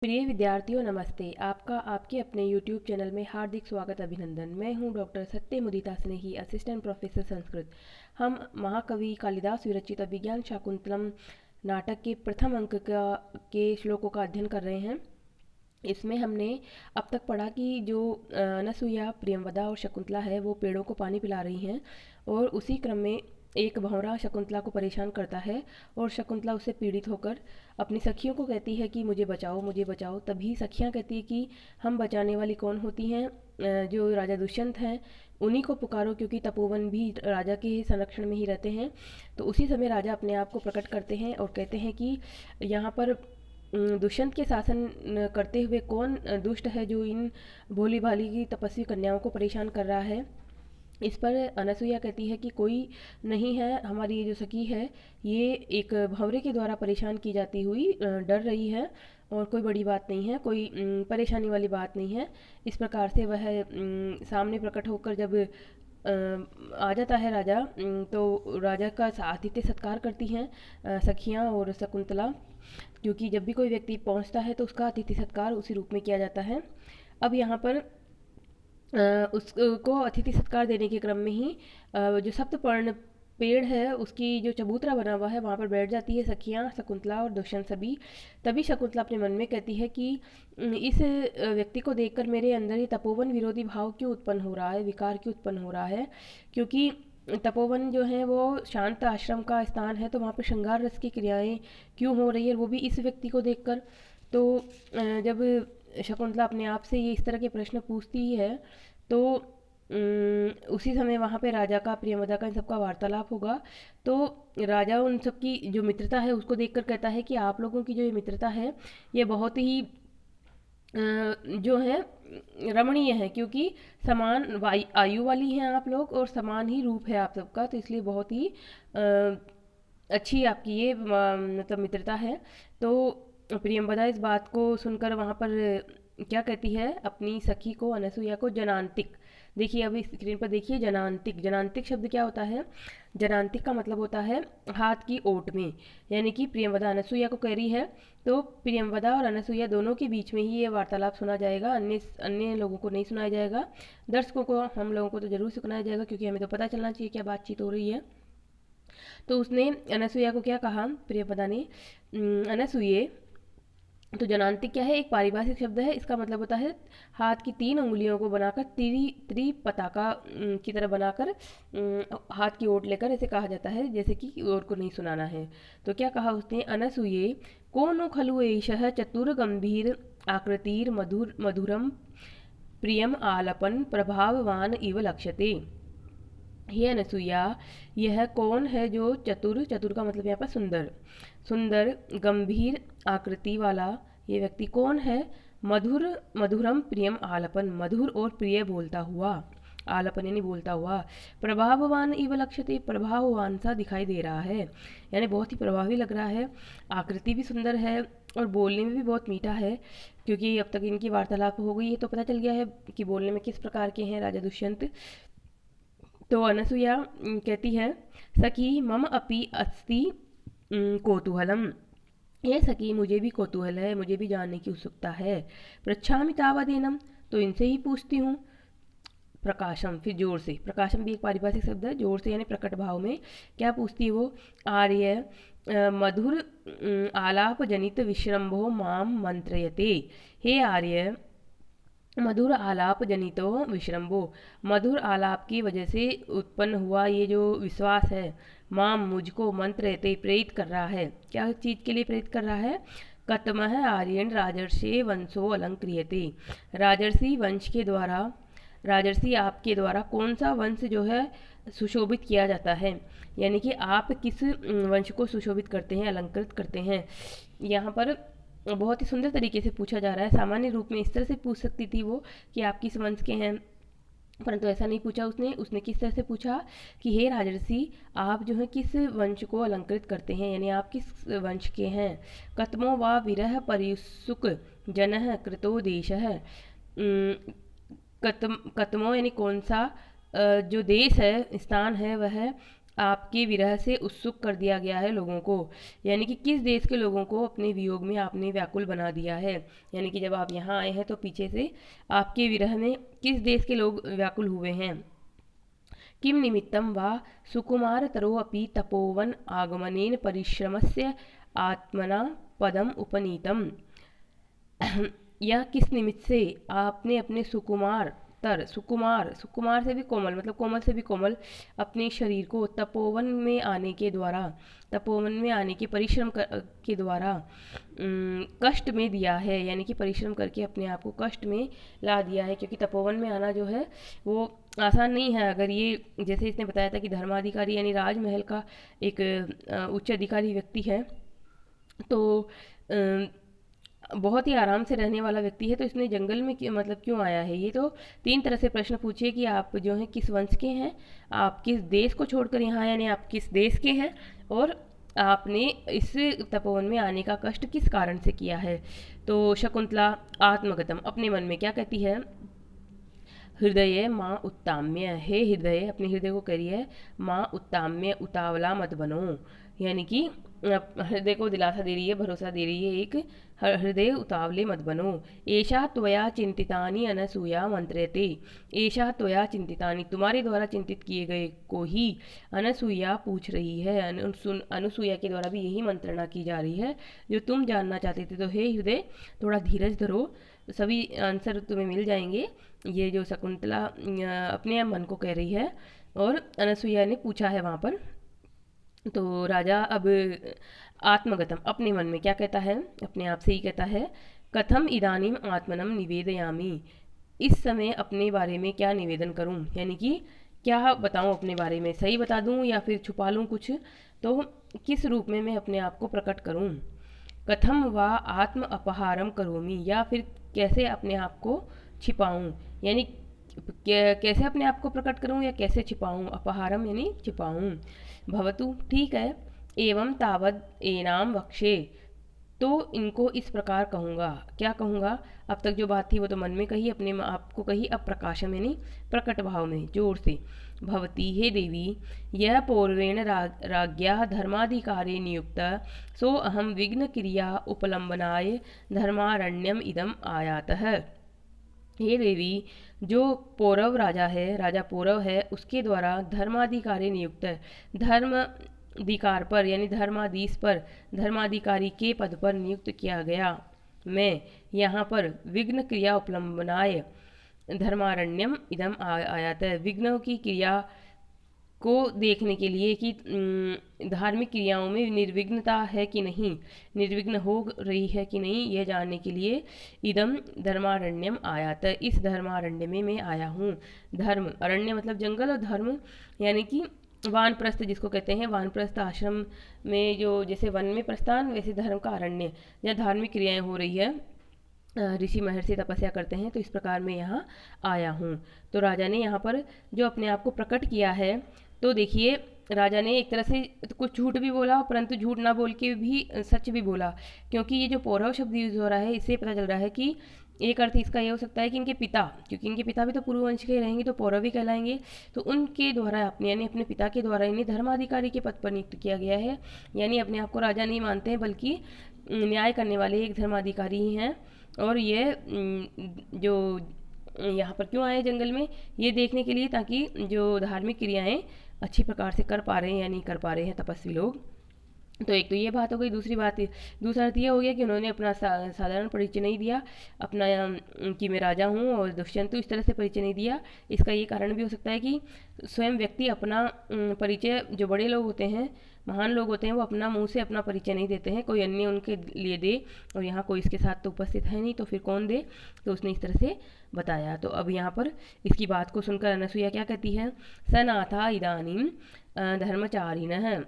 प्रिय विद्यार्थियों नमस्ते। आपका आपके अपने YouTube चैनल में हार्दिक स्वागत अभिनंदन। मैं हूं डॉक्टर सत्य मुदिता स्नेही, असिस्टेंट प्रोफेसर संस्कृत। हम महाकवि कालिदास विरचित अभिज्ञान शाकुंतलम नाटक के प्रथम अंक के श्लोकों का अध्ययन कर रहे हैं। इसमें हमने अब तक पढ़ा कि जो अनसुईया, प्रियंवदा और शकुंतला है वो पेड़ों को पानी पिला रही हैं और उसी क्रम में एक भंवरा शकुंतला को परेशान करता है और शकुंतला उससे पीड़ित होकर अपनी सखियों को कहती है कि मुझे बचाओ मुझे बचाओ। तभी सखियां कहती है कि हम बचाने वाली कौन होती हैं, जो राजा दुष्यंत हैं उन्हीं को पुकारो, क्योंकि तपोवन भी राजा के संरक्षण में ही रहते हैं। तो उसी समय राजा अपने आप को प्रकट करते हैं और कहते हैं कि यहाँ पर दुष्यंत के शासन करते हुए कौन दुष्ट है जो इन भोली भाली की तपस्वी कन्याओं को परेशान कर रहा है। इस पर अनसुईया कहती है कि कोई नहीं है, हमारी ये जो सखी है ये एक भंवरे के द्वारा परेशान की जाती हुई डर रही है और कोई बड़ी बात नहीं है, कोई परेशानी वाली बात नहीं है। इस प्रकार से वह सामने प्रकट होकर जब आ जाता है राजा, तो राजा का आतिथ्य सत्कार करती हैं सखियाँ और शकुंतला, क्योंकि जब भी कोई व्यक्ति पहुंचता है तो उसका अतिथि सत्कार उसी रूप में किया जाता है। अब यहाँ पर उसको अतिथि सत्कार देने के क्रम में ही जो सप्तपर्ण पेड़ है उसकी जो चबूतरा बना हुआ है वहाँ पर बैठ जाती है सखियाँ, शकुंतला और दुष्यंत सभी। तभी शकुंतला अपने मन में कहती है कि इस व्यक्ति को देखकर मेरे अंदर ये तपोवन विरोधी भाव क्यों उत्पन्न हो रहा है, विकार क्यों उत्पन्न हो रहा है। क्योंकि तपोवन जो है वो शांत आश्रम का स्थान है, तो वहाँ पर श्रृंगार रस की क्रियाएं क्यों हो रही है, वो भी इस व्यक्ति को देखकर। तो जब शकुंतला अपने आप से ये इस तरह के प्रश्न पूछती ही है तो उसी समय वहाँ पे राजा का, प्रियंवदा का, इन सबका वार्तालाप होगा। तो राजा उन सबकी जो मित्रता है उसको देखकर कहता है कि आप लोगों की जो ये मित्रता है ये बहुत ही जो है रमणीय है, क्योंकि समान आयु वाली हैं आप लोग और समान ही रूप है आप सबका, तो इसलिए बहुत ही अच्छी आपकी ये मतलब मित्रता है। तो प्रियंवदा इस बात को सुनकर वहाँ पर क्या कहती है अपनी सखी को, अनसुईया को, जनांतिक। देखिए अभी स्क्रीन पर देखिए, जनांतिक। जनांतिक शब्द क्या होता है? जनांतिक का मतलब होता है हाथ की ओट में, यानी कि प्रियंवदा अनसुईया को कह रही है तो प्रियंवदा और अनसुईया दोनों के बीच में ही ये वार्तालाप सुना जाएगा, अन्य अन्य लोगों को नहीं सुनाया जाएगा। दर्शकों को, हम लोगों को तो जरूर सुनाया जाएगा, क्योंकि हमें तो पता चलना चाहिए क्या बातचीत हो रही है। तो उसने अनसुईया को क्या कहा, प्रियंवदा ने, अनसुईये। तो जनांतिक क्या है? एक पारिभाषिक शब्द है, इसका मतलब होता है हाथ की 3 उंगलियों को बनाकर त्रिपताका की तरह बनाकर हाथ की ओट लेकर ऐसे कहा जाता है, जैसे कि और को नहीं सुनाना है। तो क्या कहा उसने, अनसुये को नो खलु एषः चतुर गंभीर आकृतिर मधुरम प्रियम आलपन प्रभाववान इव लक्ष्यते। हे अनसुईया, यह कौन है जो चतुर, चतुर का मतलब यहाँ पर सुंदर, सुंदर गंभीर आकृति वाला ये व्यक्ति कौन है? मधुर, मधुरम प्रियम आलपन, मधुर और प्रिय बोलता हुआ, आलपन यानी बोलता हुआ, प्रभाववान इव लक्ष्यते, प्रभाववान सा दिखाई दे रहा है, यानी बहुत ही प्रभावी लग रहा है, आकृति भी सुंदर है और बोलने में भी बहुत मीठा है। क्योंकि अब तक इनकी वार्तालाप हो गई है तो पता चल गया है कि बोलने में किस प्रकार के हैं राजा दुष्यंत। तो अनसुईया कहती है, सखी मम अपि अस्ति कौतूहलम, ये सखी मुझे भी कौतूहल है, मुझे भी जानने की उत्सुकता है। पृच्छामि तावदेनम, तो इनसे ही पूछती हूँ। प्रकाशम, फिर जोर से, प्रकाशम भी एक पारिभाषिक शब्द है, जोर से यानी प्रकट भाव में। क्या पूछती है वो? आर्य मधुर आलाप जनित विश्रम्भो माम मंत्रयते। हे आर्य, मधुर आलाप जनितो विश्रम्भो, मधुर आलाप की वजह से उत्पन्न हुआ ये जो विश्वास है, माम मुझको, मंत्र प्रेरित कर रहा है। क्या चीज़ के लिए प्रेरित कर रहा है? कतमह आर्यन राजर्षि वंशो अलंक्रियते, राजर्षि वंश के द्वारा, राजर्षि आपके द्वारा कौन सा वंश जो है सुशोभित किया जाता है, यानी कि आप किस वंश को सुशोभित करते हैं, अलंकृत करते हैं। यहाँ पर बहुत ही सुंदर तरीके से पूछा जा रहा है। सामान्य रूप में इस तरह से पूछ सकती थी वो कि आप किस वंश के हैं, परंतु ऐसा नहीं पूछा उसने। उसने किस तरह से पूछा कि हे राजर्षि, आप जो है किस वंश को अलंकृत करते हैं, यानी आप किस वंश के हैं। कतमो वा विरह परिसुक जनः कृतो देशः, कतमो यानी कौन सा जो देश है, स्थान है, वह आपके विरह से उत्सुक कर दिया गया है लोगों को, यानी कि किस देश के लोगों को अपने वियोग में आपने व्याकुल बना दिया है। यानी कि जब आप यहाँ आए हैं तो पीछे से आपके विरह में किस देश के लोग व्याकुल हुए हैं। किम निमित्तं वा सुकुमारतरोऽपि तपोवन आगमनेन परिश्रमस्य आत्मना पदम उपनीतम। या किस निमित्त से आपने अपने सुकुमार से भी कोमल, मतलब कोमल से भी कोमल अपने शरीर को तपोवन में आने के द्वारा, तपोवन में आने के परिश्रम के द्वारा कष्ट में दिया है। यानी कि परिश्रम करके अपने आप को कष्ट में ला दिया है, क्योंकि तपोवन में आना जो है वो आसान नहीं है। अगर ये, जैसे इसने बताया था कि धर्माधिकारी यानी राजमहल का एक उच्च अधिकारी व्यक्ति है, तो बहुत ही आराम से रहने वाला व्यक्ति है, तो इसने जंगल में मतलब क्यों आया है। ये तो 3 तरह से प्रश्न पूछिए कि आप जो हैं किस वंश के हैं, आप किस देश को छोड़कर यहाँ, यानी आप किस देश के हैं, और आपने इस तपोवन में आने का कष्ट किस कारण से किया है। तो शकुंतला आत्मगतम, अपने मन में क्या कहती है, हृदय माँ उत्ताम्य, हे हृदय, अपने हृदय को कह रही है माँ उत्ताम्य, उतावला मत बनो। यानी कि हृदय को दिलासा दे रही है, भरोसा दे रही है एक, हृदय उतावले मत बनो। एषा त्वया चिंतितानि अनसूया मंत्र्यते, एषा त्वया चिंतितानि, तुम्हारे द्वारा चिंतित किए गए को ही अनसूया पूछ रही है। अनुसूया के द्वारा भी यही मंत्रणा की जा रही है जो तुम जानना चाहते थे। तो हे हृदय, थोड़ा धीरज धरो, सभी आंसर तुम्हें मिल जाएंगे। ये जो शकुंतला अपने मन को कह रही है और अनसुईया ने पूछा है वहाँ पर। तो राजा अब आत्मगतम, अपने मन में क्या कहता है, अपने आप से ही कहता है, कथम इदानीम आत्मनम निवेदयामी, इस समय अपने बारे में क्या निवेदन करूं, यानी कि क्या बताऊं अपने बारे में, सही बता दूं या फिर छुपा लूं कुछ, तो किस रूप में मैं अपने आप को प्रकट करूं। कथम व आत्म अपहारम करोमी, या फिर कैसे अपने आप को छिपाऊं, यानी कैसे अपने आप को प्रकट करूं या कैसे छिपाऊं, अपहारम यानी छिपाऊं। भवतु, ठीक है, एवं तावद एनाम वक्षे, तो इनको इस प्रकार कहूँगा, क्या कहूँगा, अब तक जो बात थी वो तो मन में कही, अपने आप को कही, अब प्रकाशम यानी प्रकट भाव में जोर से। भवती, हे देवी, यह पूर्वेण राज्ञा धर्माधिकारे नियुक्त, सो अहम विघ्न क्रिया उपलम्बनाय धर्मारण्यम इदम आयातः। हे देवी, जो पौरव राजा है, राजा पौरव है, उसके द्वारा धर्माधिकारी नियुक्त है, धर्म अधिकार पर यानी धर्माधीश पर, धर्माधिकारी के पद पर नियुक्त किया गया मैं यहाँ पर विघ्न क्रिया उपलम्बनाय धर्मारण्यम इदम आयात है, विघ्नों की क्रिया को देखने के लिए कि धार्मिक क्रियाओं में निर्विघ्नता है कि नहीं, निर्विघ्न हो रही है कि नहीं, यह जानने के लिए इदम धर्मारण्यम आयात, इस धर्मारण्य में मैं आया हूँ। धर्म, अरण्य मतलब जंगल, और धर्म यानी कि वानप्रस्थ जिसको कहते हैं, वानप्रस्थ आश्रम में जो जैसे वन में प्रस्थान, वैसे धर्म का अरण्य, जहाँ धार्मिक क्रियाएं हो रही है, ऋषि महर्षि तपस्या करते हैं, तो इस प्रकार मैं यहाँ आया हूँ। तो राजा ने यहाँ पर जो अपने आप को प्रकट किया है, तो देखिए राजा ने एक तरह से कुछ झूठ भी बोला, परंतु झूठ ना बोल के भी सच भी बोला, क्योंकि ये जो पौरव शब्द यूज हो रहा है, इससे पता चल रहा है कि एक अर्थ इसका ये हो सकता है कि इनके पिता, क्योंकि इनके पिता भी तो पूर्ववंश के रहेंगे तो पौरव ही कहलाएंगे, तो उनके द्वारा अपने यानी अपने पिता के द्वारा इन्हें धर्माधिकारी के पद पर नियुक्त किया गया है। यानी अपने आप को राजा नहीं मानते हैं, बल्कि न्याय करने वाले एक धर्माधिकारी ही हैं। और ये जो यहाँ पर क्यों आए जंगल में, ये देखने के लिए ताकि जो धार्मिक क्रियाएं अच्छी प्रकार से कर पा रहे हैं या नहीं कर पा रहे हैं तपस्वी लोग। तो एक तो ये बात हो गई। दूसरा अर्थ ये हो गया कि उन्होंने अपना साधारण परिचय नहीं दिया, अपना कि मैं राजा हूँ, और दुष्यंत इस तरह से परिचय नहीं दिया। इसका ये कारण भी हो सकता है कि स्वयं व्यक्ति अपना परिचय, जो बड़े लोग होते हैं, महान लोग होते हैं, वो अपना मुंह से अपना परिचय नहीं देते हैं, कोई अन्य उनके लिए दे, और यहाँ कोई इसके साथ तो उपस्थित है नहीं, तो फिर कौन दे, तो उसने इस तरह से बताया। तो अब यहाँ पर इसकी बात को सुनकर अनसुईया क्या कहती है, सनाथा इदानीम धर्मचारिणः,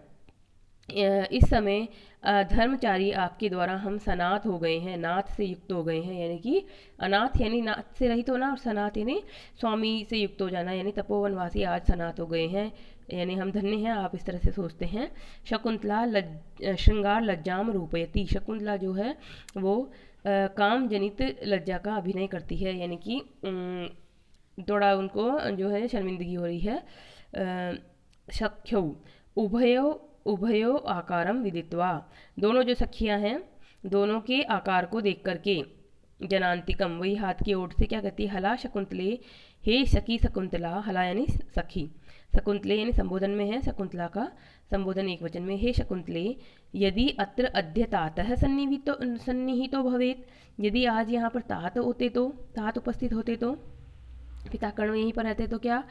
इस समय धर्मचारी आपके द्वारा हम सनाथ हो गए हैं, नाथ से युक्त हो गए हैं, यानी कि अनाथ यानी नाथ से रहित होना, और सनाथ यानी स्वामी से युक्त हो जाना, यानी तपोवनवासी आज सनाथ हो गए हैं, यानी हम धन्य हैं, आप इस तरह से सोचते हैं। शकुंतला श्रृंगार लज्जाम रूपयती, शकुंतला जो है वो काम जनित लज्जा का अभिनय करती है, यानी कि थोड़ा उनको जो है शर्मिंदगी हो रही है। शक्यौ, उभयो उभयो आकारम विदित्वा, दोनों जो सखियां हैं दोनों के आकार को देख करके, जनांतिकम वही हाथ की ओर से क्या कहती है, हला शकुंतले, हे सखी शकुंतला, हला यानी सखी, शकुंतले यानी संबोधन में है, शकुंतला का संबोधन एक वचन में, हे शकुंतले यदि अत्र अद्य तातः सन्निहितो भवेत, यदि आज यहाँ पर तात होते तो, तात उपस्थित होते तो, पिता कर्ण यहीं पर रहते तो क्या,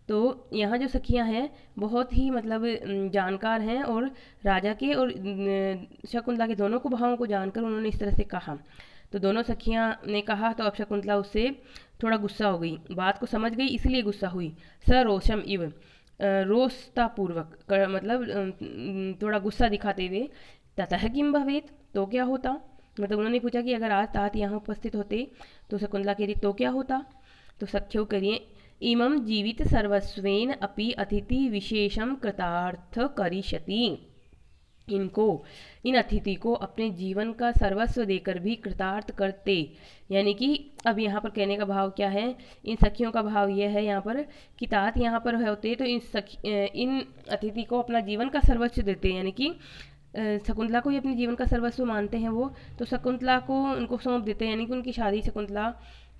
तो यहाँ जो सखियाँ हैं बहुत ही मतलब जानकार हैं, और राजा के और शकुंतला के दोनों को भावों को जानकर उन्होंने इस तरह से कहा। तो दोनों सखियाँ ने कहा तो अब शकुंतला उससे थोड़ा गुस्सा हो गई, बात को समझ गई इसलिए गुस्सा हुई। सरोषम इव, रोषतापूर्वक मतलब थोड़ा गुस्सा दिखाते हुए, ततः किम भवेत, तो क्या होता, मतलब उन्होंने पूछा कि अगर आज तात यहाँ उपस्थित होते, तो शकुंतला कह रही तो क्या होता, तो सख्यो करिए, इमं जीवित सर्वस्वेन अपि अतिथि विशेषम कृतार्थ करिष्यति, इनको, इन अतिथि को अपने जीवन का सर्वस्व देकर भी कृतार्थ करते, यानी कि अब यहाँ पर कहने का भाव क्या है, इन सखियों का भाव यह है यहाँ पर कि तात यहाँ पर होते तो इन अतिथि को अपना जीवन का सर्वस्व देते, यानी कि शकुंतला को ही अपने जीवन का सर्वस्व मानते हैं वो, तो शकुंतला को उनको सौंप देते हैं, यानी कि उनकी शादी, शकुंतला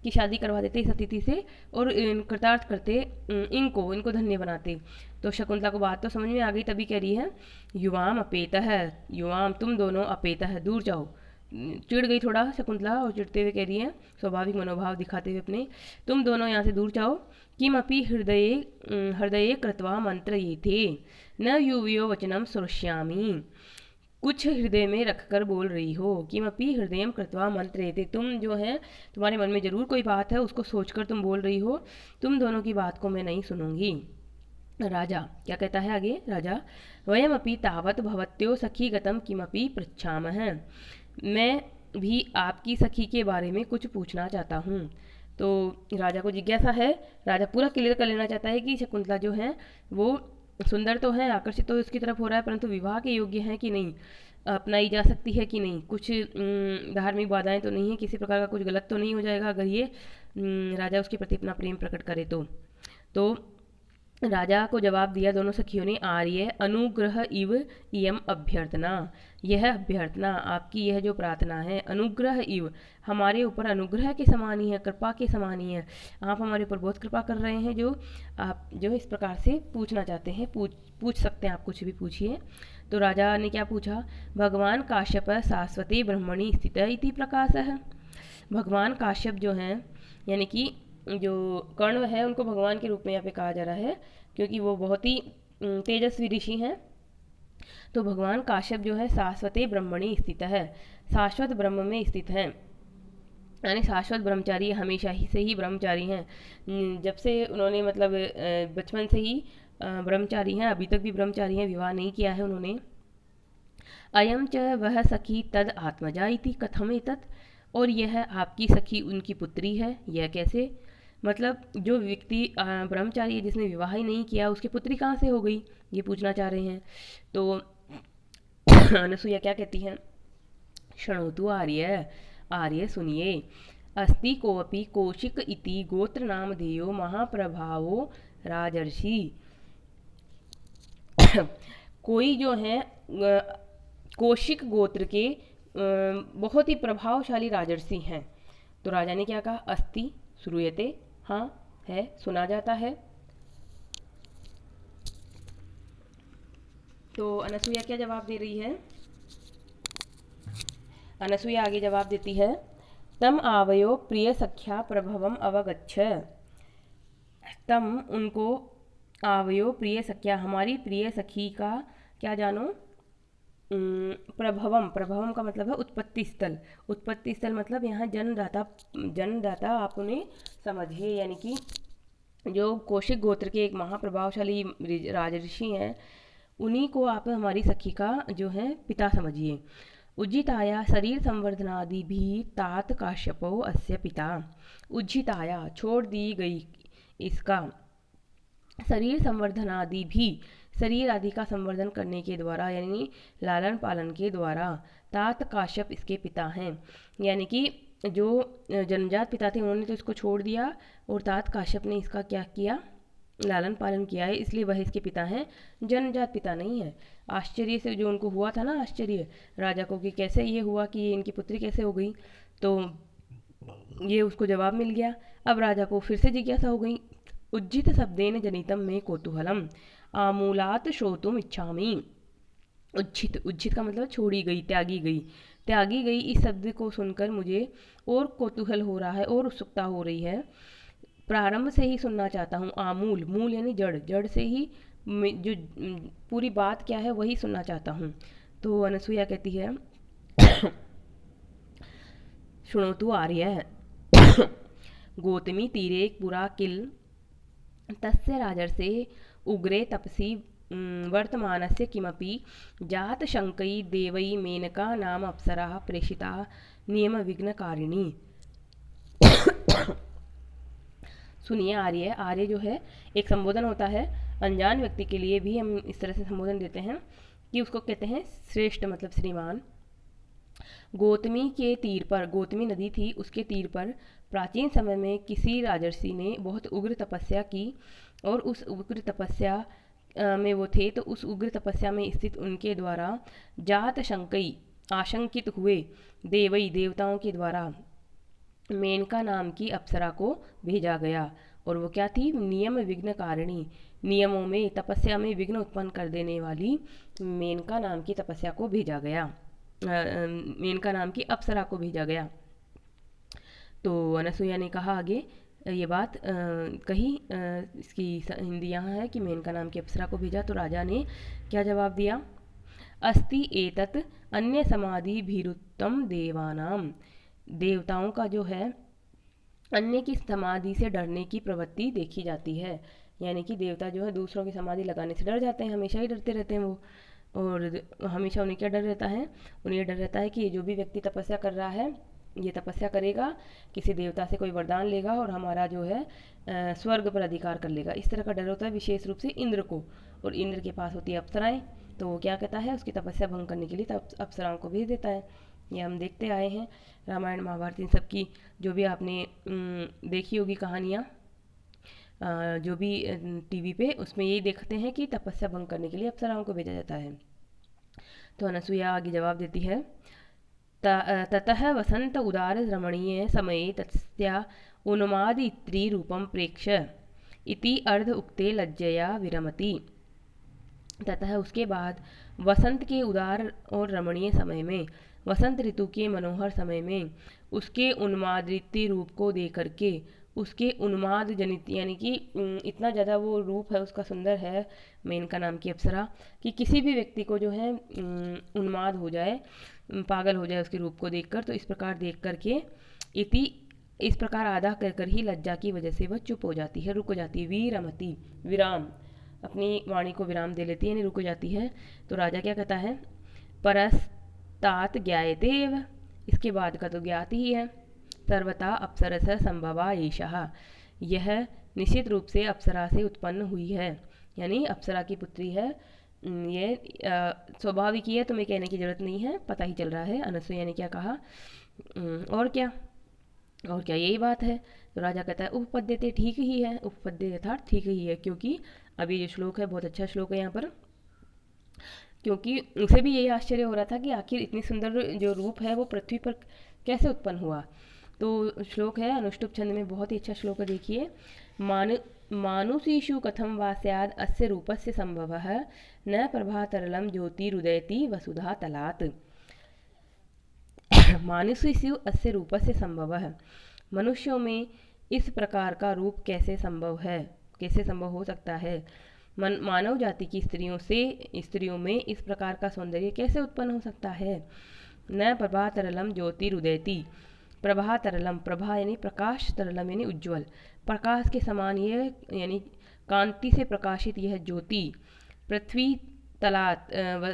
की शादी करवा देते इस अतिथि से, और कृतार्थ करते, इनको इनको धन्य बनाते। तो शकुंतला को बात तो समझ में आ गई, तभी कह रही है युवाम अपेत है, युवाम तुम दोनों अपेत है, दूर जाओ। चिढ़ गई थोड़ा शकुंतला और चिढ़ते हुए कह रही है, स्वाभाविक मनोभाव दिखाते हुए अपने, तुम दोनों यहाँ से दूर जाओ। किम अपि हृदय हृदय कृत्वा मंत्र ये थे, न युवियो वचनम श्रोष्यामि, कुछ हृदय में रखकर बोल रही हो, किमपि हृदय कृत्वा मंत्रेते, तुम जो है तुम्हारे मन में जरूर कोई बात है, उसको सोचकर तुम बोल रही हो, तुम दोनों की बात को मैं नहीं सुनूंगी। राजा क्या कहता है आगे, राजा वयमपि तावत भवत्यो सखी गतम किमपि पृच्छामः, मैं भी आपकी सखी के बारे में कुछ पूछना चाहता हूँ। तो राजा को जिज्ञासा है, राजा पूरा क्लियर कर लेना चाहता है कि शकुंतला जो है वो सुंदर तो है, आकर्षित तो उसकी तरफ हो रहा है, परंतु विवाह के योग्य है कि नहीं, अपनाई जा सकती है कि नहीं, कुछ धार्मिक बाधाएं तो नहीं है, किसी प्रकार का कुछ गलत तो नहीं हो जाएगा अगर ये राजा उसके प्रति अपना प्रेम प्रकट करे तो राजा को जवाब दिया दोनों सखियों ने, आर्य अनुग्रह इव इयम अभ्यर्थना, यह अभ्यर्थना आपकी यह जो प्रार्थना है, अनुग्रह इव हमारे ऊपर अनुग्रह के समान ही है, कृपा के समान ही है, आप हमारे ऊपर बहुत कृपा कर रहे हैं, जो आप जो इस प्रकार से पूछना चाहते हैं, पूछ सकते हैं, आप कुछ भी पूछिए। तो राजा ने क्या पूछा, भगवान काश्यप शाश्वते ब्रह्मणि स्थित इति प्रकाश है, भगवान काश्यप जो हैं यानी कि जो कर्ण है उनको भगवान के रूप में यहाँ पे कहा जा रहा है, क्योंकि वो बहुत ही तेजस्वी ऋषि हैं। तो भगवान काश्यप जो है शाश्वते ब्रह्मणि स्थित है, शाश्वत ब्रह्म में स्थित है, यानी शाश्वत ब्रह्मचारी, हमेशा ही से ही ब्रह्मचारी हैं, जब से उन्होंने मतलब बचपन से ही ब्रह्मचारी हैं, अभी तक भी ब्रह्मचारी हैं, विवाह नहीं किया है उन्होंने। अयम च वह सखी तद आत्मजा इति कथम एतत्, और यह आपकी सखी उनकी पुत्री है, यह कैसे, मतलब जो व्यक्ति ब्रह्मचारी है जिसने विवाह ही नहीं किया उसकी पुत्री कहाँ से हो गई, ये पूछना चाह रहे हैं। तो अनसुईया क्या कहती हैं, शृणोतु आर्य, आर्य सुनिए, अस्ति कोऽपि कौशिक इति गोत्र नामधेयो महाप्रभावो राजर्षि, कोई जो है कौशिक गोत्र के बहुत ही प्रभावशाली राजर्षि हैं। तो राजा ने क्या कहा, अस्ति श्रूयते, हाँ है, सुना जाता है। तो अनसुईया क्या जवाब दे रही है, अनसुईया आगे जवाब देती है, तम आवयो प्रिय सख्या प्रभवम अवगच्छ, तम उनको, आवयो प्रिय सख्या हमारी प्रिय सखी का क्या जानो, प्रभवम, प्रभवम का मतलब है उत्पत्ति स्थल, उत्पत्ति स्थल मतलब यहाँ जन्मदाता, जन्मदाता आप उन्हें समझिए, यानी कि जो कौशिक गोत्र के एक महाप्रभावशाली राजऋषि हैं उन्हीं को आप हमारी सखी का जो है पिता समझिए। उज्जिताया शरीर संवर्धनादि भी तात काश्यपो अस्य पिता, उज्जिताया छोड़ दी गई इसका, शरीर संवर्धनादि भी शरीर आदि का संवर्धन करने के द्वारा यानी लालन पालन के द्वारा, तात काश्यप इसके पिता हैं, यानी कि जो जन्मजात पिता थे उन्होंने तो इसको छोड़ दिया और तात काश्यप ने इसका क्या किया, लालन पालन किया है, इसलिए वह इसके पिता हैं, जन्मजात पिता नहीं है। आश्चर्य से जो उनको हुआ था ना, आश्चर्य राजा को कि कैसे ये हुआ कि ये इनकी पुत्री कैसे हो गई, तो ये उसको जवाब मिल गया। अब राजा को फिर से जिज्ञासा हो गई। उज्जित शब्देन जनितम में कौतूहलम आमूलात श्रोतुम इच्छामि। उज्झित, उज्झित का मतलब छोड़ी गई, त्यागी गई, त्यागी गई इस शब्द को सुनकर मुझे और कौतूहल हो रहा है और उत्सुकता हो रही है। प्रारंभ से ही सुनना चाहता हूँ। आमूल, मूल यानी जड़, जड़ से ही जो पूरी बात क्या है वही सुनना चाहता हूँ। तो अनसुईया कहती है शृणोतु आर्य गौतमी तीरे पुरा किल तस्य राजर्षे उग्रे तपसि वर्तमानस्य किमपि जातशङ्कै देवै मेनका नाम अप्सरा प्रेषिता नियमविघ्नकारिणी। सुनिए आर्य, आर्य जो है एक संबोधन होता है, अनजान व्यक्ति के लिए भी हम इस तरह से संबोधन देते हैं कि उसको कहते हैं श्रेष्ठ, मतलब श्रीमान। गौतमी के तीर पर, गौतमी नदी थी उसके तीर पर प्राचीन समय में किसी राजर्षि ने बहुत उग्र तपस्या की, और उस उग्र तपस्या में वो थे, तो उस उग्र तपस्या में स्थित उनके द्वारा जात शंकई, आशंकित हुए देवई, देवताओं के द्वारा मेनका नाम की अप्सरा को भेजा गया। और वो क्या थी? नियम विघ्न कारिणी, नियमों में, तपस्या में विघ्न उत्पन्न कर देने वाली मेनका नाम की तपस्या को भेजा गया, मेनका नाम की अप्सरा को भेजा गया। तो अनसुईया ने कहा आगे ये बात कही, इसकी हिंदी यहाँ है कि मेनका नाम की अप्सरा को भेजा। तो राजा ने क्या जवाब दिया? अस्ति एतत् अन्य समाधि भीरुत्तम देवानाम, देवताओं का जो है अन्य की समाधि से डरने की प्रवृत्ति देखी जाती है। यानी कि देवता जो है दूसरों की समाधि लगाने से डर जाते हैं, हमेशा ही डरते रहते हैं वो। और हमेशा उन्हें क्या डर रहता है? उन्हें ये डर रहता है कि जो भी व्यक्ति तपस्या कर रहा है, ये तपस्या करेगा, किसी देवता से कोई वरदान लेगा और हमारा जो है स्वर्ग पर अधिकार कर लेगा। इस तरह का डर होता है विशेष रूप से इंद्र को, और इंद्र के पास होती है अप्सराएं। तो वो क्या कहता है? उसकी तपस्या भंग करने के लिए अप्सराओं को भेज देता है। ये हम देखते आए हैं रामायण महाभारत इन सब की, जो भी आपने देखी होगी कहानियाँ, जो भी टीवी पे, उसमें यही देखते हैं कि तपस्या भंग करने के लिए अप्सराओं को भेजा जाता है। तो अनसुईया आगे जवाब देती है, ततः वसंत उदार रमणीय समये तस्या उन्मादित्री रूपम प्रेक्ष इति अर्ध उक्ते लज्जया विरमति। ततः उसके बाद वसंत के उदार और रमणीय समय में, वसंत ऋतु के मनोहर समय में उसके उन्मादित्री रूप को देख करके, उसके उन्माद जनित, यानी कि इतना ज़्यादा वो रूप है उसका सुंदर है मेनका नाम की अप्सरा, कि किसी भी व्यक्ति को जो है उन्माद हो जाए, पागल हो जाए उसके रूप को देखकर। तो इस प्रकार देख करके इति, इस प्रकार आधा कर कर ही लज्जा की वजह से वह चुप हो जाती है, रुक जाती है। वीरमति, विराम, अपनी वाणी को विराम दे लेती है, यानी रुक जाती है। तो राजा क्या कहता है? परस्तात ज्ञायते एव, इसके बाद का तो ज्ञात ही है। सर्वथा अप्सरस संभवा एषः, यह निश्चित रूप से अप्सरा से उत्पन्न हुई है, यानी अप्सरा की पुत्री है। ये स्वाभाविक ही है, तुम्हें कहने की जरूरत नहीं है, पता ही चल रहा है। अनसुईया ने क्या कहा? और क्या, और क्या, यही बात है। तो राजा कहता है उपपद्यते, ठीक ही है, उपपद्य अर्थात ठीक ही है, क्योंकि अभी जो श्लोक है बहुत अच्छा श्लोक है यहाँ पर, क्योंकि उसे भी यही आश्चर्य हो रहा था कि आखिर इतनी सुंदर जो रूप है वो पृथ्वी पर कैसे उत्पन्न हुआ। तो श्लोक है अनुष्टुप छंद में, बहुत ही अच्छा श्लोक है, देखिए। मानुषीषु कथम वा स्याद अस्य रूपस्य संभवः न प्रभातरलम ज्योतिरुदयति वसुधा तलात्। मानुषीषु अस्य रूपस्य संभवः, मनुष्यों में इस प्रकार का रूप कैसे संभव है, कैसे संभव हो सकता है? मानव जाति की स्त्रियों में इस प्रकार का सौंदर्य कैसे उत्पन्न हो सकता है? न प्रभा तरलम ज्योतिरुदयति, प्रभा तरलम, प्रभा यानी प्रकाश, तरलम यानी उज्ज्वल, प्रकाश के समान यह, यानी कांति से प्रकाशित यह ज्योति पृथ्वी तलात,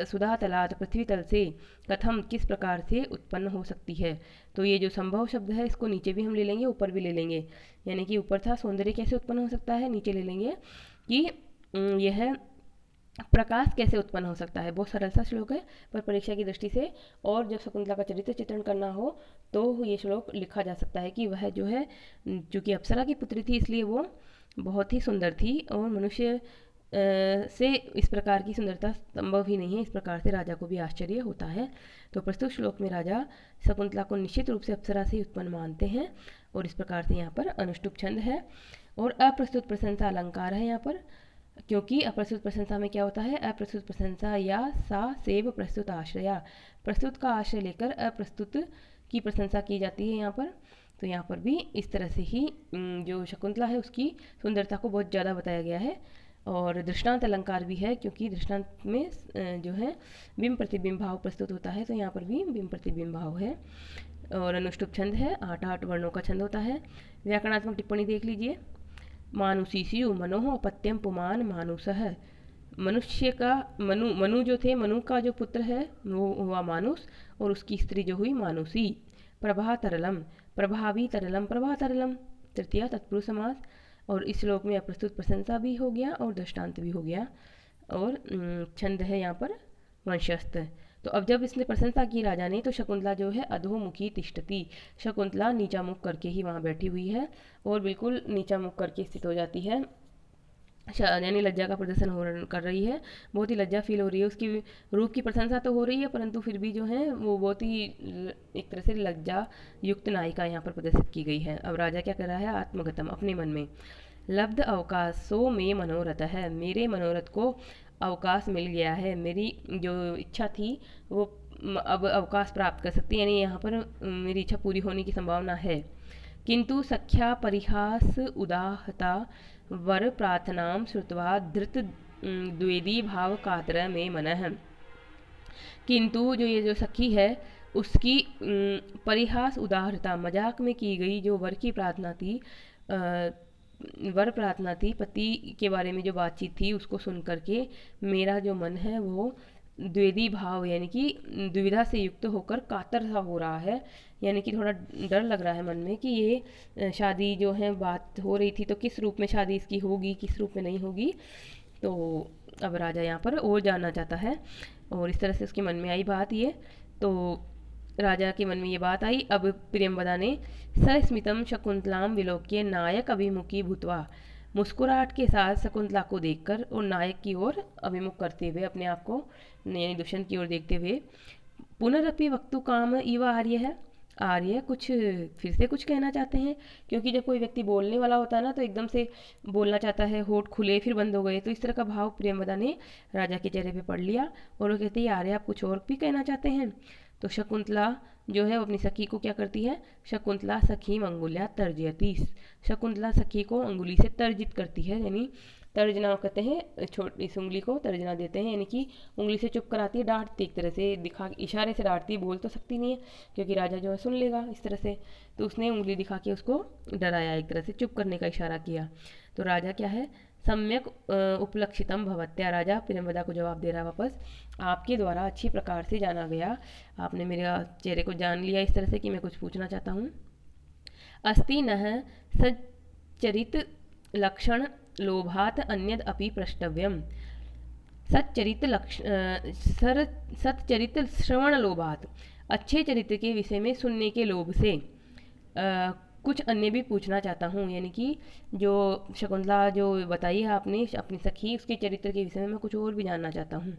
सुधा तलात, पृथ्वी तल से कथम, किस प्रकार से उत्पन्न हो सकती है? तो ये जो संभव शब्द है इसको नीचे भी हम ले लेंगे, ऊपर भी ले लेंगे। यानी कि ऊपर था सौंदर्य कैसे उत्पन्न हो सकता है, नीचे ले लेंगे कि यह प्रकाश कैसे उत्पन्न हो सकता है। बहुत सरल सा श्लोक है, पर परीक्षा की दृष्टि से और जब शकुंतला का चरित्र चित्रण करना हो तो ये श्लोक लिखा जा सकता है कि वह जो है, चूँकि अप्सरा की पुत्री थी इसलिए वो बहुत ही सुंदर थी और मनुष्य से इस प्रकार की सुंदरता संभव ही नहीं है। इस प्रकार से राजा को भी आश्चर्य होता है। तो प्रस्तुत श्लोक में राजा शकुंतला को निश्चित रूप से अप्सरा से उत्पन्न मानते हैं और इस प्रकार से यहाँ पर अनुष्टुप छंद है और अप्रस्तुत प्रशंसा अलंकार है यहाँ पर, क्योंकि अप्रस्तुत प्रशंसा में क्या होता है, अप्रस्तुत प्रशंसा या सा सेव प्रस्तुत आश्रया, प्रस्तुत का आश्रय लेकर अप्रस्तुत की प्रशंसा की जाती है यहाँ पर। तो यहाँ पर भी इस तरह से ही जो शकुंतला है उसकी सुंदरता को बहुत ज़्यादा बताया गया है। और दृष्टांत अलंकार भी है, क्योंकि दृष्टांत में जो है बिंब प्रतिबिंब भाव प्रस्तुत होता है, तो यहाँ पर भी बिंब प्रतिबिंब भाव है। और अनुष्टुप छंद है, 8 वर्णों का छंद होता है। व्याकरणात्मक टिप्पणी देख लीजिए। मानुषीषु मनोह अपत्यम पुमान मानुषः, मनुष्य का मनु जो थे, मनु का जो पुत्र है वो हुआ मानुष और उसकी स्त्री जो हुई मानुषी। प्रभा तरलम, प्रभावी तरलम, प्रभा तरलम तृतीया तत्पुरुष समास। और इस श्लोक में अप्रस्तुत प्रशंसा भी हो गया और दृष्टांत भी हो गया और छंद है यहाँ पर वंशस्थ। तो अब जब इसने प्रशंसा की राजा ने, तो शकुंतला जो है अधोमुखी तिष्ठति, शकुंतला नीचा मुख करके ही वहाँ बैठी हुई है और बिल्कुल नीचा मुख करके स्थित हो जाती है, यानी लज्जा का प्रदर्शन कर रही है। बहुत ही लज्जा फील हो रही है, उसकी रूप की प्रशंसा तो हो रही है परंतु फिर भी जो है वो बहुत ही एक तरह से लज्जा युक्त नायिका यहाँ पर प्रदर्शित की गई है। अब राजा क्या कर रहा है, आत्मगतम, अपने मन में, लब्ध अवकाशो में मनोरथ है, मेरे मनोरथ को अवकाश मिल गया है, मेरी जो इच्छा थी वो अब अवकाश प्राप्त कर सकती है, यानी यहाँ पर मेरी इच्छा पूरी होने की संभावना है। किंतु सख्या परिहास उदाहता वर प्रार्थनाम श्रुत्वा धृत द्वेदी भाव कातर में मनः। किंतु जो ये जो सखी है उसकी परिहास उदाहरता, मजाक में की गई जो वर की प्रार्थना थी, वर प्रार्थना थी, पति के बारे में जो बातचीत थी, उसको सुन करके मेरा जो मन है वो द्वेदी भाव यानी कि दुविधा से युक्त होकर कातर सा हो रहा है, यानी कि थोड़ा डर लग रहा है मन में कि ये शादी जो है बात हो रही थी तो किस रूप में शादी इसकी होगी, किस रूप में नहीं होगी। तो अब राजा यहाँ पर और जानना चाहता है और इस तरह से उसके मन में आई बात ये। तो राजा के मन में ये बात आई। अब प्रियंवदा ने सस्मितम शकुंतलाम विलोक्य नायक अभिमुखी भूतवा, मुस्कुराहट के साथ शकुंतला को देखकर और नायक की ओर अभिमुख करते हुए, अपने आप को यानी दुष्यंत की ओर देखते हुए, पुनरअपि वक्तु काम इव आर्य है, आर्य कुछ फिर से कुछ कहना चाहते हैं, क्योंकि जब कोई व्यक्ति बोलने वाला होता है ना तो एकदम से बोलना चाहता है, होठ खुले फिर बंद हो गए, तो इस तरह का भाव प्रियंवदा ने राजा के चेहरे पे पढ़ लिया और वो कहती है आर्य आप कुछ और भी कहना चाहते हैं। तो शकुंतला जो है वो अपनी सखी को क्या करती है, शकुंतला सखी अंगुल्या तर्जयती, शकुंतला सखी को अंगुली से तर्जित करती है, यानी तर्जना कहते हैं, छोटी इस उंगली को तर्जना देते हैं, यानी कि उंगली से चुप कराती है, डांटती, एक तरह से दिखा इशारे से डांटती, बोल तो सकती नहीं है क्योंकि राजा जो है सुन लेगा इस तरह से, तो उसने उंगली दिखा के उसको डराया, एक तरह से चुप करने का इशारा किया। तो राजा क्या है, सम्यक उपलक्षितम भवत्या, राजा प्रियंवदा को जवाब दे रहा वापस, आपके द्वारा अच्छी प्रकार से जाना गया, आपने मेरे चेहरे को जान लिया इस तरह से कि मैं कुछ पूछना चाहता हूँ। अस्ति नः सच्चरित लक्षण लोभात अन्यद अपि प्रष्टव्यम, सच्चरित श्रवण लोभात, अच्छे चरित्र के विषय में सुनने के लोभ से कुछ अन्य भी पूछना चाहता हूँ, यानी कि जो शकुंतला जो बताई है आपने अपनी सखी, उसके चरित्र के विषय में मैं कुछ और भी जानना चाहता हूँ।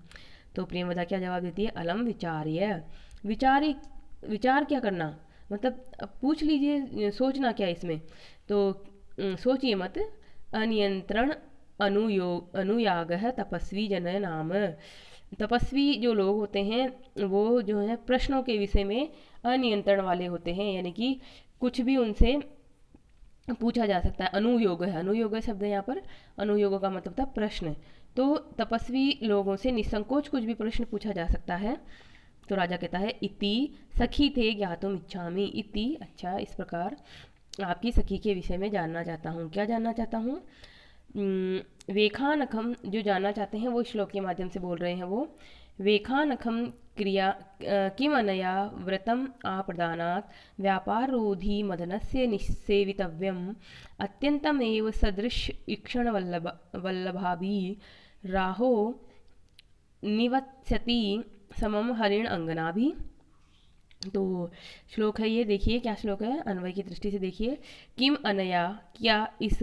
तो प्रियंवदा क्या जवाब देती है, अलम विचार्य, विचार क्या करना, मतलब पूछ लीजिए, सोचना क्या इसमें, तो सोचिए मत। अनियंत्रण अनुयाग है तपस्वी जन नाम, तपस्वी जो लोग होते हैं वो जो है प्रश्नों के विषय में अनियंत्रण वाले होते हैं, यानी कि कुछ भी उनसे पूछा जा सकता है। अनुयोग है, अनुयोग शब्द यहाँ पर, अनुयोग का मतलब था प्रश्न, तो तपस्वी लोगों से निसंकोच कुछ भी प्रश्न पूछा जा सकता है। तो राजा कहता है इति सखी थे ज्ञातुम इच्छामि, इति अच्छा इस प्रकार आपकी सखी के विषय में जानना चाहता हूँ। क्या जानना चाहता हूँ, वेखानखम जो जानना चाहते हैं वो श्लोक के माध्यम से बोल रहे हैं, वो वेखानखम क्रिया किम अनया व्रतम आप्रदानात् व्यापारोधि मदनस्य निसेवितव्यम अत्यंतमेव सदृश ईक्षण वल्लभाभि राहो निवत्स्यति समम हरिण अंगनाभि। तो श्लोक है ये, देखिए क्या श्लोक है, अन्वय की दृष्टि से देखिए। किम अनया, क्या इस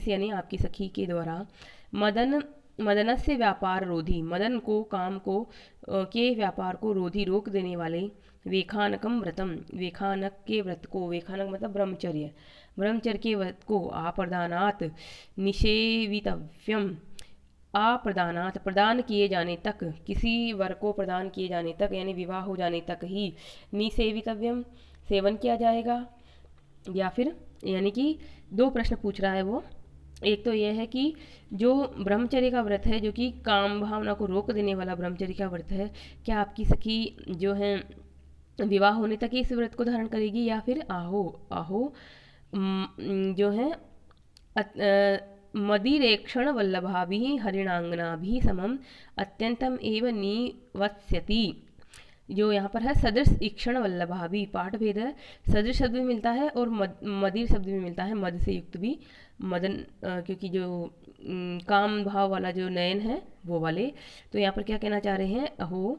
यानी आपकी सखी के द्वारा, मदन मदनस्य व्यापार रोधी, मदन को, काम को के व्यापार को रोधी, रोक देने वाले, वेखानकम व्रतम, वेखानक के व्रत को, वेखानक मतलब ब्रह्मचर्य, ब्रह्मचर्य के व्रत को, आप्रदानात निषेवितव्यम, अप्रदानात प्रदान किए जाने तक, किसी वर को प्रदान किए जाने तक यानी विवाह हो जाने तक ही, निसेवितव्यम सेवन किया जाएगा। या फिर यानी कि दो प्रश्न पूछ रहा है वो। एक तो यह है कि जो ब्रह्मचर्य का व्रत है, जो कि काम भावना को रोक देने वाला ब्रह्मचर्य का व्रत है, क्या आपकी सखी जो है विवाह होने तक ही इस व्रत को धारण करेगी, या फिर आहो आहो जो है मदिरेक्षण वल्लभाभि हरिणांगनाभि समम अत्यंतम एव निवत्स्यति। जो यहाँ पर है सदृश ईक्षण वल्लभाभि, पाठ भेद है, सदृश शब्द भी मिलता है और मदिर शब्द भी मिलता है, मद से युक्त भी, मदन क्योंकि जो काम भाव वाला जो नयन है वो वाले। तो यहाँ पर क्या कहना चाह रहे हैं, अहो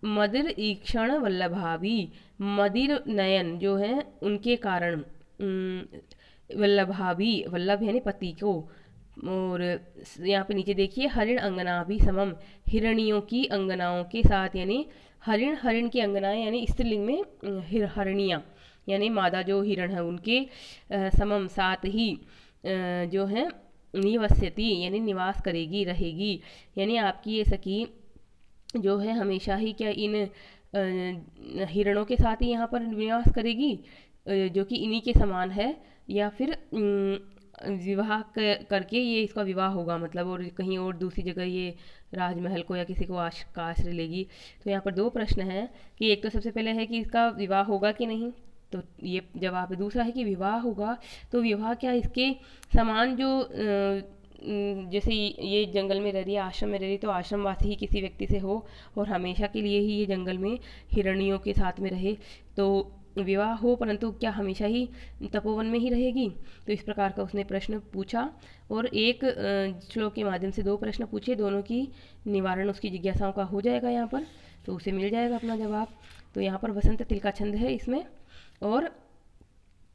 मदिर ईक्षण वल्लभाभि, मदिर नयन जो है उनके कारण, वल्लभाभि वल्लभ यानी पति को, और यहाँ पे नीचे देखिए हरिण अंगना भी समम, हिरणियों की अंगनाओं के साथ, यानी हरिण, हरिण की अंगनाएं यानी स्त्रीलिंग में हरणियाँ यानी मादा जो हिरण है उनके समम साथ ही जो है निवस्यति यानी निवास करेगी, रहेगी। यानी आपकी ये सखी जो है हमेशा ही क्या इन हिरणों के साथ ही यहाँ पर निवास करेगी, जो कि इन्हीं के समान है, या फिर विवाह करके ये इसका विवाह होगा मतलब, और कहीं और दूसरी जगह ये राजमहल को या किसी को का आश्रय लेगी। तो यहाँ पर दो प्रश्न हैं कि एक तो सबसे पहले है कि इसका विवाह होगा कि नहीं, तो ये जवाब है। दूसरा है कि विवाह होगा तो विवाह क्या इसके समान जो जैसे ये जंगल में रह रही है, आश्रम में रह रही है, तो आश्रमवासी ही किसी व्यक्ति से हो और हमेशा के लिए ही ये जंगल में हिरणियों के साथ में रहे, तो विवाह हो, परंतु क्या हमेशा ही तपोवन में ही रहेगी। तो इस प्रकार का उसने प्रश्न पूछा, और एक श्लोक के माध्यम से दो प्रश्न पूछे, दोनों की निवारण उसकी जिज्ञासाओं का हो जाएगा यहाँ पर, तो उसे मिल जाएगा अपना जवाब। तो यहाँ पर वसंत तिल का छंद है इसमें, और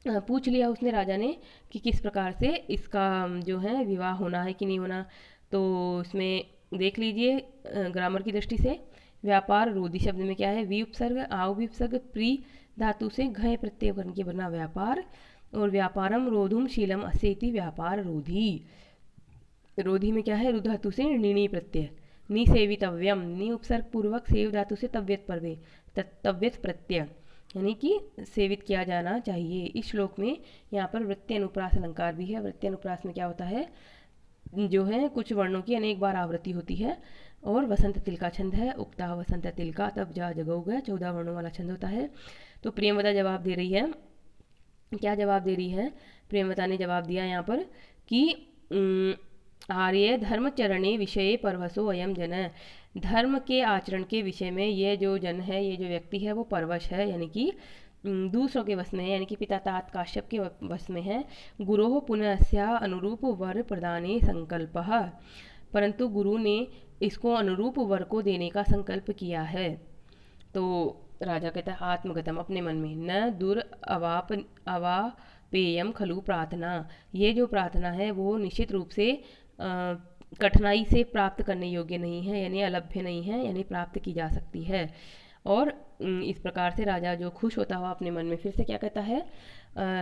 पूछ लिया उसने राजा ने कि किस प्रकार से इसका जो है विवाह होना है कि नहीं होना। तो इसमें देख लीजिए ग्रामर की दृष्टि से, व्यापार रोधी शब्द में क्या है, वी उपसर्ग, आव भी उपसर्ग, प्री धातु से घय प्रत्यय करके बना व्यापार, और व्यापारम रोधुम शीलम असेति व्यापार रोधी। रोधी में क्या है, रु धातु से णिनी प्रत्यय, निसेवितव्यम, नि उपसर्ग पूर्वक सेव धातु से तव्यत परवे, तव्यत प्रत्यय यानी कि सेवित किया जाना चाहिए। इस श्लोक में यहाँ पर वृत्ति अनुप्रास अलंकार भी है। वृत्ति अनुप्रास में क्या होता है, जो है कुछ वर्णों की अनेक बार आवृत्ति होती है, और वसंत तिल का छंद है, उक्ता वसंत तिल का तब जा जगो गया, 14 वर्णों वाला छंद होता है। तो प्रेमवता जवाब दे रही है, क्या जवाब दे रही है, प्रेमवता ने जवाब दिया यहाँ पर कि आर्य धर्मचरणे विषय परवशो अयम जन, धर्म के आचरण के विषय में ये जो जन है, ये जो व्यक्ति है वो परवश है, यानी कि दूसरों के वश में है, यानी कि पिता तात काश्यप के वश में है। गुरोह पुनस्या अनुरूप वर प्रदाने संकल्प, परंतु गुरु ने इसको अनुरूप वर को देने का संकल्प किया है। तो राजा कहता है आत्मगतम, अपने मन में, न दुर अवापेयम खलु प्रार्थना, ये जो प्रार्थना है वो निश्चित रूप से कठिनाई से प्राप्त करने योग्य नहीं है, यानी अलभ्य नहीं है, यानी प्राप्त की जा सकती है। और इस प्रकार से राजा जो खुश होता हुआ अपने मन में फिर से क्या कहता है,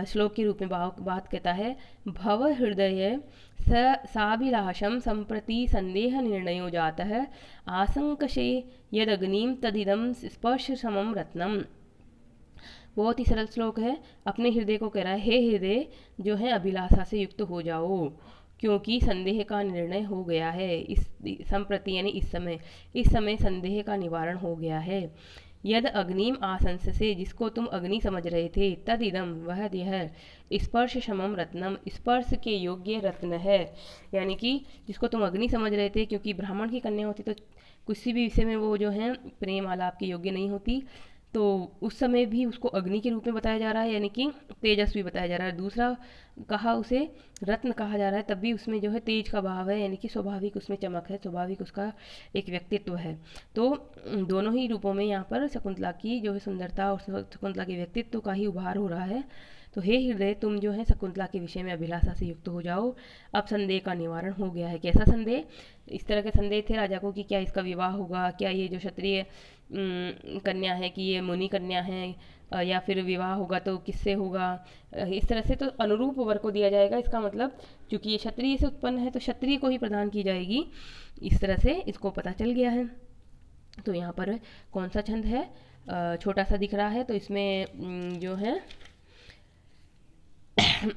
श्लोक के रूप में बात कहता है, भव हृदय साभिलाषम संप्रति संदेह निर्णयो जातः आशंकशे यदग्निम तदिदम स्पर्श समम रत्नम। बहुत ही सरल श्लोक है, अपने हृदय को कह रहा है, हे हृदय जो है अभिलाषा से युक्त हो जाओ, क्योंकि संदेह का निर्णय हो गया है। इस संप्रति यानी इस समय संदेह का निवारण हो गया है। यद अग्निम आशंस से, जिसको तुम अग्नि समझ रहे थे, तद इदम वह यह, स्पर्श समम रत्नम, स्पर्श के योग्य रत्न है, यानी कि जिसको तुम अग्नि समझ रहे थे, क्योंकि ब्राह्मण की कन्या होती तो किसी भी विषय में वो जो है प्रेम आलाप के योग्य नहीं होती, तो उस समय भी उसको अग्नि के रूप में बताया जा रहा है, यानी कि तेजस्वी बताया जा रहा है। दूसरा कहा उसे रत्न कहा जा रहा है, तब भी उसमें जो है तेज का भाव है, यानी कि स्वाभाविक उसमें चमक है, स्वाभाविक उसका एक व्यक्तित्व है। तो दोनों ही रूपों में यहाँ पर शकुंतला की जो है सुंदरता और शकुंतला के व्यक्तित्व का ही उभार हो रहा है। तो हे हृदय, तुम जो है शकुंतला के विषय में अभिलाषा से युक्त हो जाओ। अब संदेह का निवारण हो गया है। कैसा संदेह? इस तरह के संदेह थे राजा को कि क्या इसका विवाह होगा, क्या ये जो क्षत्रिय कन्या है कि ये मुनि कन्या है, या फिर विवाह होगा तो किससे होगा। इस तरह से तो अनुरूप वर को दिया जाएगा, इसका मतलब चूंकि ये क्षत्रिय से उत्पन्न है तो क्षत्रिय को ही प्रदान की जाएगी। इस तरह से इसको पता चल गया है। तो यहाँ पर कौन सा छंद है, छोटा सा दिख रहा है, तो इसमें जो है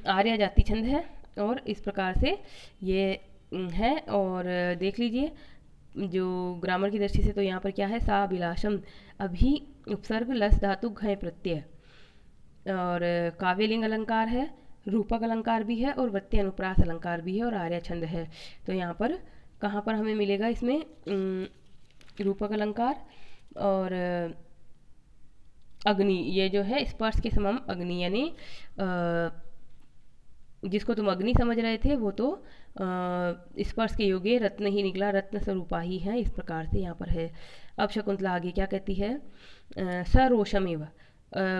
आर्या जाति छंद है, और इस प्रकार से ये है। और देख लीजिए जो ग्रामर की दृष्टि से, तो यहाँ पर क्या है, सा अभिलाषम, अभी उपसर्ग लस धातु घय प्रत्यय, और काव्यलिंग अलंकार है, रूपक अलंकार भी है, और वृत्ति अनुप्रास अलंकार भी है, और आर्या छंद है। तो यहाँ पर कहाँ पर हमें मिलेगा इसमें रूपक अलंकार और अग्नि, ये जो है स्पर्श के समम अग्नि, यानी जिसको तुम अग्नि समझ रहे थे वो तो स्पर्श के योग्य रत्न ही निकला, रत्न स्वरूपा ही है। इस प्रकार से यहाँ पर है। अब शकुंतला आगे क्या कहती है, सरोषमेव,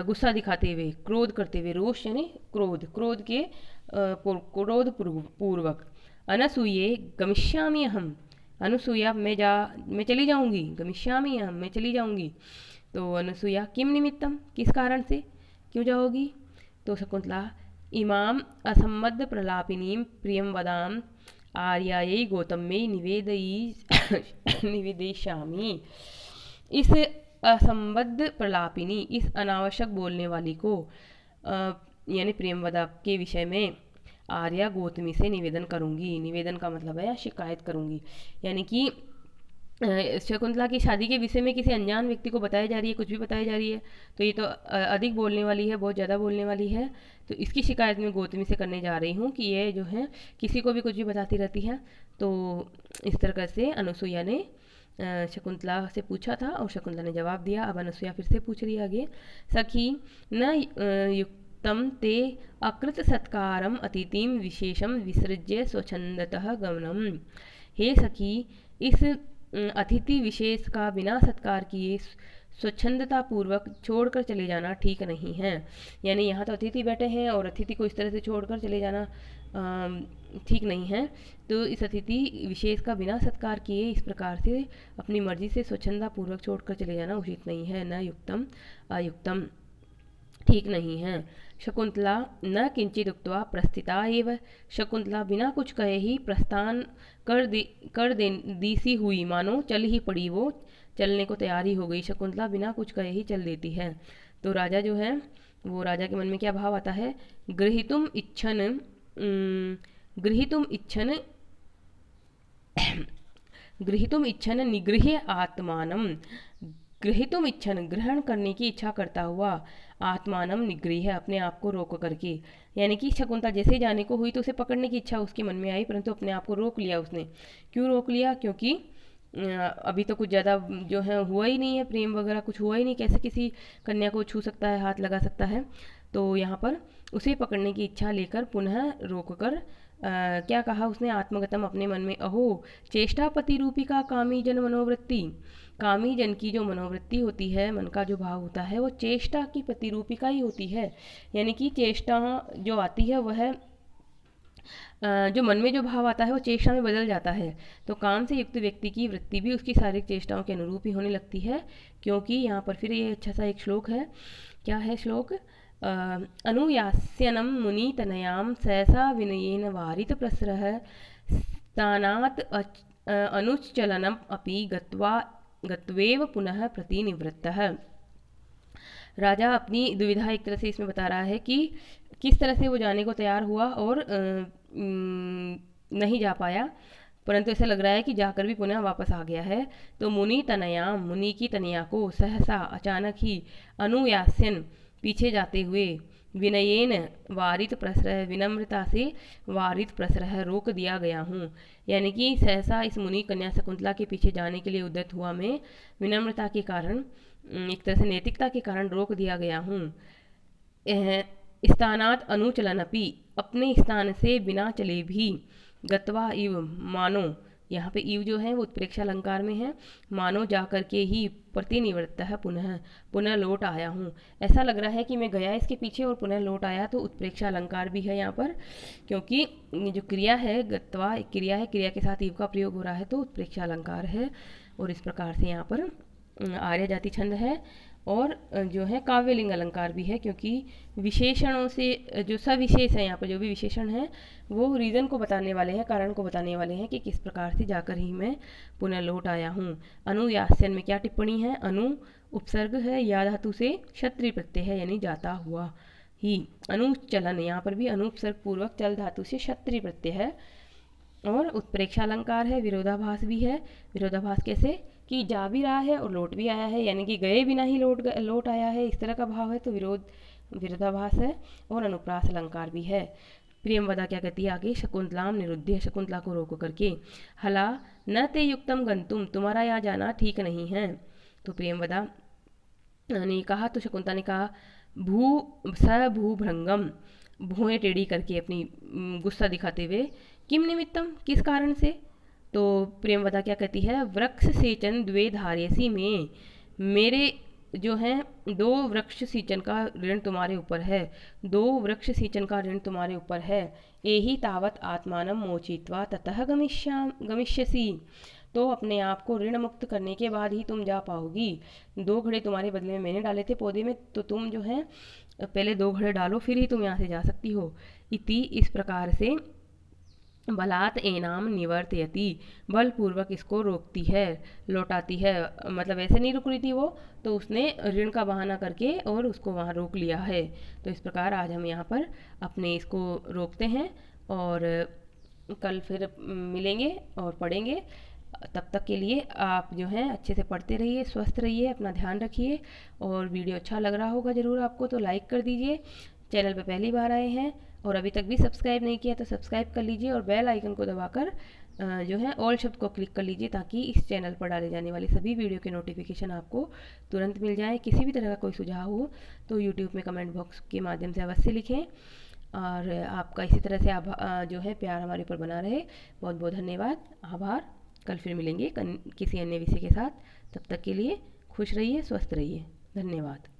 गुस्सा दिखाते हुए, क्रोध करते हुए, रोष यानी क्रोध, क्रोध के क्रोध पूर्वक, अनसूये गमिष्यामि अहम, अनुसूया मैं चली जाऊंगी, गमिष्यामि अहम मैं चली जाऊंगी। तो अनुसूया किम निमित्तम, किस कारण से, क्यों जाओगी? तो शकुंतला इमाम असम्मद्ध प्रलापिनीं प्रियम वदाम आर्यायै गौतम्यै निवेदयिष्यामि। इस असंबद्ध प्रलापिनी, इस अनावश्यक बोलने वाली को यानी प्रेमवदा के विषय में आर्या गौतमी से निवेदन करूंगी। निवेदन का मतलब है शिकायत करूंगी, यानी कि शकुंतला की शादी के विषय में किसी अनजान व्यक्ति को बताई जा रही है, कुछ भी बताई जा रही है, तो ये तो अधिक बोलने वाली है, बहुत ज़्यादा बोलने वाली है। तो इसकी शिकायत मैं गौतमी से करने जा रही हूँ कि ये जो है किसी को भी कुछ भी बताती रहती है। तो इस तरह से अनुसुईया ने शकुंतला से पूछा था और शकुंतला ने जवाब दिया। अब अनुसुईया फिर से पूछ रही है आगे, सखी न युक्तम ते अकृत सत्कारम अतिथिम विशेषम विसृज्य स्वच्छंदतः गमनम। हे सखी, इस अतिथि विशेष का बिना सत्कार किए स्वच्छंदता पूर्वक छोड़कर चले जाना ठीक नहीं है। यानी यहाँ तो अतिथि बैठे हैं और अतिथि को इस तरह से छोड़कर चले जाना ठीक नहीं है। तो इस अतिथि विशेष का बिना सत्कार किए इस प्रकार से अपनी मर्जी से स्वच्छंदता पूर्वक छोड़कर चले जाना उचित नहीं है। न युक्तम अयुक्तम, ठीक नहीं है। शकुंतला न किंचित उक्त्वा प्रस्थिता एव, शकुंतला बिना कुछ कहे ही प्रस्थान कर दी सी हुई, मानो चल ही पड़ी, वो चलने को तैयार ही हो गई। शकुंतला बिना कुछ कहे ही चल देती है। तो राजा जो है वो, राजा के मन में क्या भाव आता है, गृहीतुम इच्छन निगृह्य आत्मानम, गृहीतुम इच्छन ग्रहण करने की इच्छा करता हुआ, आत्मानम निगृह्य अपने आप को रोक करके, यानी कि शकुंतला जैसे जाने को हुई तो उसे पकड़ने की इच्छा उसके मन में आई, परंतु अपने आप को रोक लिया उसने। क्यों रोक लिया? क्योंकि अभी तो कुछ ज़्यादा जो है हुआ ही नहीं है, प्रेम वगैरह कुछ हुआ ही नहीं, कैसे किसी कन्या को छू सकता है, हाथ लगा सकता है। तो यहाँ पर उसे पकड़ने की इच्छा लेकर पुनः रोककर क्या कहा उसने, आत्मगतम अपने मन में, अहो चेष्टापति रूपिका कामी जन मनोवृत्ति, कामी जन की जो मनोवृत्ति होती है, मन का जो भाव होता है, वो चेष्टा की प्रतिरूपिका ही होती है। यानी कि चेष्टा जो आती है वह जो मन में जो भाव आता है वो चेष्टा में बदल जाता है। तो काम से युक्त व्यक्ति की वृत्ति भी उसकी शारीरिक चेष्टाओं के अनुरूप ही होने लगती है। क्योंकि यहाँ पर फिर ये अच्छा सा एक श्लोक है, क्या है श्लोक, अनुयास्यनम मुनि तनयाम सहसा विनयेन वारित प्रसरः स्थानात् अनुचलनम अपि गत्वेव पुनः प्रतिनिवृत्तः। राजा अपनी दुविधा एक तरह से इसमें बता रहा है कि किस तरह से वो जाने को तैयार हुआ और नहीं जा पाया, परंतु ऐसा लग रहा है कि जाकर भी पुनः वापस आ गया है। तो मुनि तनयाम, मुनि की तनया को सहसा अचानक ही, अनुयास्यन पीछे जाते हुए, विनयेन वारित प्रसरः विनम्रता से वारित प्रसरः रोक दिया गया हूँ। यानी कि सहसा इस मुनि कन्या शकुंतला के पीछे जाने के लिए उद्यत हुआ मैं, विनम्रता के कारण एक तरह से नैतिकता के कारण रोक दिया गया हूँ। स्थानात अनुचलनपि, अपने स्थान से बिना चले भी, गत्वा इव, मानो, यहाँ पे इव जो है वो उत्प्रेक्षा अलंकार में है, मानो जा करके ही, प्रतिनिवृत्त है, पुनः पुनः लौट आया हूँ। ऐसा लग रहा है कि मैं गया इसके पीछे और पुनः लौट आया, तो उत्प्रेक्षा अलंकार भी है यहाँ पर, क्योंकि ये जो क्रिया है गत्वा क्रिया है, क्रिया के साथ इव का प्रयोग हो रहा है, तो उत्प्रेक्षा अलंकार है। और इस प्रकार से यहाँ पर आर्य जाति छंद है। और जो है काव्यलिंग अलंकार भी है, क्योंकि विशेषणों से जो सविशेष है, यहाँ पर जो भी विशेषण है वो रीज़न को बताने वाले हैं, कारण को बताने वाले हैं कि किस प्रकार से जाकर ही मैं पुनः लौट आया हूँ। अनुयास्यन में क्या टिप्पणी है? अनु उपसर्ग है, या धातु से क्षत्रिय प्रत्यय है, यानी जाता हुआ ही। अनुचलन, यहाँ पर भी अनुपसर्ग पूर्वक चल धातु से क्षत्रिय प्रत्यय है। और उत्प्रेक्षा अलंकार है, विरोधाभास भी है। विरोधाभास कैसे? कि जा भी रहा है और लौट भी आया है, यानी कि गए बिना ही लौट आया है, इस तरह का भाव है, तो विरोधाभास है। और अनुप्रास अलंकार भी है। प्रियंवदा क्या कहती है आगे? शकुंतलाम निरुद्ध, शकुंतला को रोक करके, हला न ते युक्तम गंतुम, तुम्हारा यहाँ जाना ठीक नहीं है। तो प्रियंवदा ने कहा, तो शकुंतला ने कहा, भू भृंगम, भुएं टेढ़ी करके अपनी गुस्सा दिखाते हुए, किम निमित्तम, किस कारण से? तो प्रेमवदा क्या कहती है? वृक्ष सेचन द्वे धार्यसी में, मेरे जो हैं 2 वृक्ष सिंचन का ऋण तुम्हारे ऊपर है, 2 वृक्ष सिंचन का ऋण तुम्हारे ऊपर है। एहि तावत आत्मानं मोचित्वा ततः गमिष्यसि, तो अपने आप को ऋण मुक्त करने के बाद ही तुम जा पाओगी। 2 घड़े तुम्हारे बदले में मैंने डाले थे पौधे में, तो तुम जो है पहले 2 घड़े डालो, फिर ही तुम यहाँ से जा सकती हो। इति, इस प्रकार से, बलात् एनाम निवर्तयति, बलपूर्वक इसको रोकती है, लौटाती है। मतलब ऐसे नहीं रुक रही थी वो, तो उसने ऋण का बहाना करके और उसको वहाँ रोक लिया है। तो इस प्रकार आज हम यहाँ पर अपने इसको रोकते हैं, और कल फिर मिलेंगे और पढ़ेंगे। तब तक के लिए आप जो हैं अच्छे से पढ़ते रहिए, स्वस्थ रहिए, अपना ध्यान रखिए। और वीडियो अच्छा लग रहा होगा ज़रूर आपको, तो लाइक कर दीजिए। चैनल पे पहली बार आए हैं और अभी तक भी सब्सक्राइब नहीं किया तो सब्सक्राइब कर लीजिए, और बेल आइकन को दबाकर जो है ऑल शब्द को क्लिक कर लीजिए, ताकि इस चैनल पर डाले जाने वाली सभी वीडियो के नोटिफिकेशन आपको तुरंत मिल जाए। किसी भी तरह का कोई सुझाव हो तो यूट्यूब में कमेंट बॉक्स के माध्यम से अवश्य लिखें। और आपका इसी तरह से जो है प्यार हमारे ऊपर बना रहे। बहुत बहुत धन्यवाद, आभार। कल फिर मिलेंगे किसी अन्य विषय के साथ। तब तक के लिए खुश रहिए, स्वस्थ रहिए। धन्यवाद।